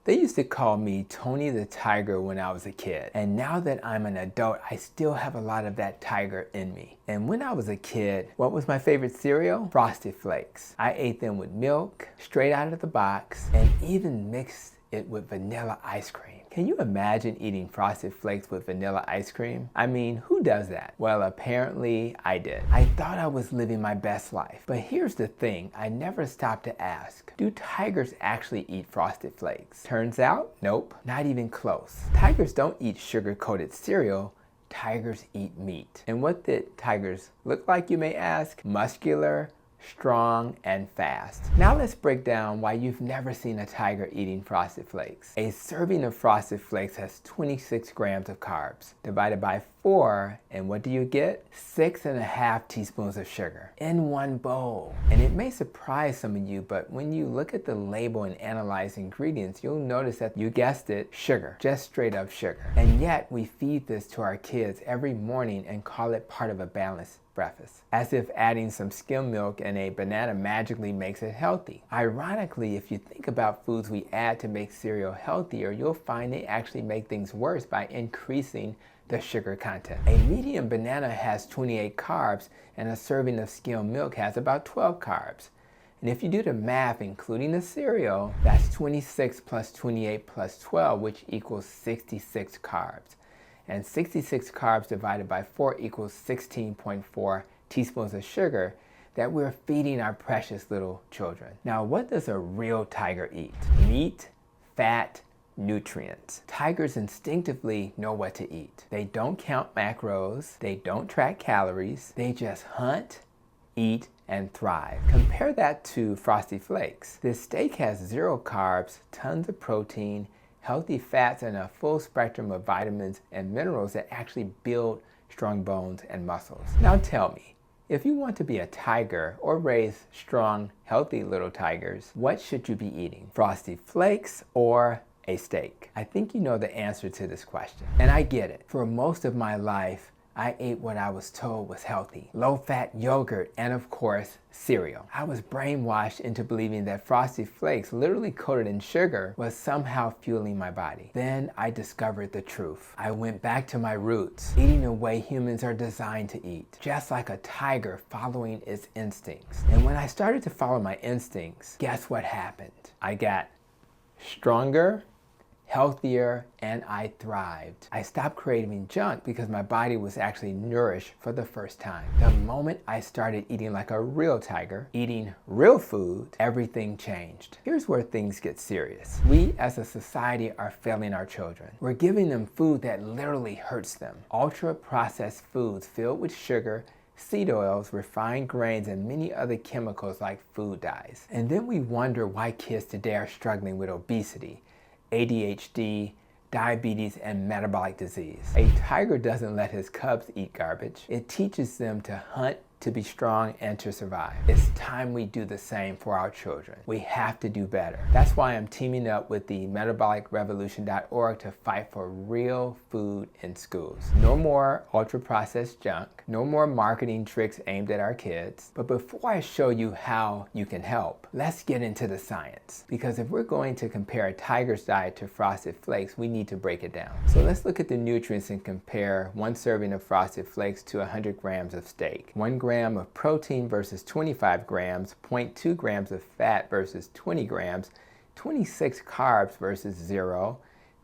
They used to call me Tony the Tiger when I was a kid. And now that I'm an adult, I still have a lot of that tiger in me. And when I was a kid, what was my favorite cereal? Frosted Flakes. I ate them with milk, straight out of the box, and even mixed it with vanilla ice cream. Can you imagine eating Frosted Flakes with vanilla ice cream? I mean, who does that? Well, apparently I did. I thought I was living my best life. But here's the thing, I never stopped to ask, do tigers actually eat Frosted Flakes? Turns out, nope, not even close. Tigers don't eat sugar-coated cereal. Tigers eat meat. And what did tigers look like, you may ask? Muscular, strong, and fast. Now let's break down why you've never seen a tiger eating Frosted Flakes. A serving of Frosted Flakes has 26 grams of carbs. Divided by 4, and what do you get? 6.5 teaspoons of sugar in one bowl. And it may surprise some of you, but when you look at the label and analyze ingredients, you'll notice that, you guessed it, sugar. Just straight up sugar. And yet we feed this to our kids every morning and call it part of a balanced breakfast, as if adding some skim milk and a banana magically makes it healthy. Ironically, if you think about foods we add to make cereal healthier, you'll find they actually make things worse by increasing the sugar content. A medium banana has 28 carbs, and a serving of skim milk has about 12 carbs. And if you do the math, including the cereal, that's 26 plus 28 plus 12, which equals 66 carbs. And 66 carbs divided by 4 equals 16.4 teaspoons of sugar that we're feeding our precious little children. Now, what does a real tiger eat? Meat, fat, nutrients. Tigers instinctively know what to eat. They don't count macros, they don't track calories, they just hunt, eat, and thrive. Compare that to Frosted Flakes. This steak has 0 carbs, tons of protein, healthy fats, and a full spectrum of vitamins and minerals that actually build strong bones and muscles. Now tell me, if you want to be a tiger or raise strong, healthy little tigers, what should you be eating? Frosted Flakes or a steak? I think you know the answer to this question. And I get it. For most of my life, I ate what I was told was healthy. Low-fat yogurt and, of course, cereal. I was brainwashed into believing that Frosted Flakes, literally coated in sugar, was somehow fueling my body. Then I discovered the truth. I went back to my roots, eating the way humans are designed to eat, just like a tiger following its instincts. And when I started to follow my instincts, guess what happened? I got stronger, healthier, and I thrived. I stopped craving junk because my body was actually nourished for the first time. The moment I started eating like a real tiger, eating real food, everything changed. Here's where things get serious. We as a society are failing our children. We're giving them food that literally hurts them. Ultra-processed foods filled with sugar, seed oils, refined grains, and many other chemicals like food dyes. And then we wonder why kids today are struggling with obesity, ADHD, diabetes, and metabolic disease. A tiger doesn't let his cubs eat garbage. It teaches them to hunt, to be strong, and to survive. It's time we do the same for our children. We have to do better. That's why I'm teaming up with the metabolicrevolution.org to fight for real food in schools. No more ultra-processed junk. No more marketing tricks aimed at our kids. But before I show you how you can help, let's get into the science. Because if we're going to compare a tiger's diet to Frosted Flakes, we need to break it down. So let's look at the nutrients and compare one serving of Frosted Flakes to 100 grams of steak. 1 gram of protein versus 25 grams, 0.2 grams of fat versus 20 grams, 26 carbs versus 0,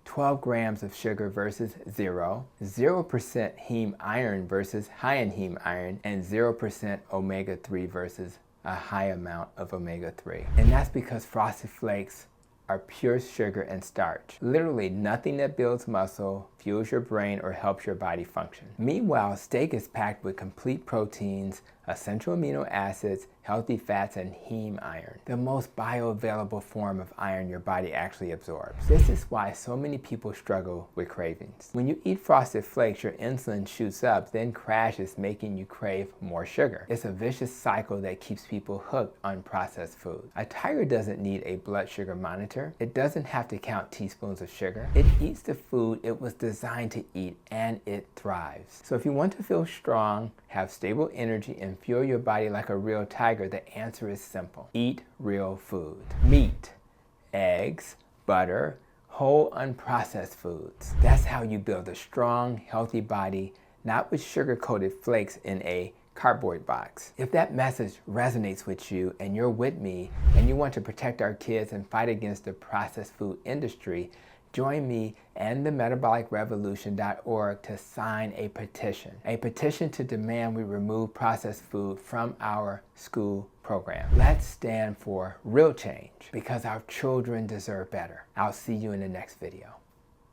12 grams of sugar versus 0, 0% heme iron versus high in heme iron, and 0% omega-3 versus a high amount of omega-3. And that's because Frosted Flakes are pure sugar and starch. Literally nothing that builds muscle, fuels your brain, or helps your body function. Meanwhile, steak is packed with complete proteins, essential amino acids, healthy fats, and heme iron, the most bioavailable form of iron your body actually absorbs. This is why so many people struggle with cravings. When you eat Frosted Flakes, your insulin shoots up, then crashes, making you crave more sugar. It's a vicious cycle that keeps people hooked on processed food. A tiger doesn't need a blood sugar monitor. It doesn't have to count teaspoons of sugar. It eats the food it was designed to eat, and it thrives. So if you want to feel strong, have stable energy, and fuel your body like a real tiger, the answer is simple. Eat real food. Meat, eggs, butter, whole unprocessed foods. That's how you build a strong, healthy body, not with sugar-coated flakes in a cardboard box. If that message resonates with you and you're with me and you want to protect our kids and fight against the processed food industry, join me and the metabolicrevolution.org to sign a petition to demand we remove processed food from our school program. Let's stand for real change because our children deserve better. I'll see you in the next video.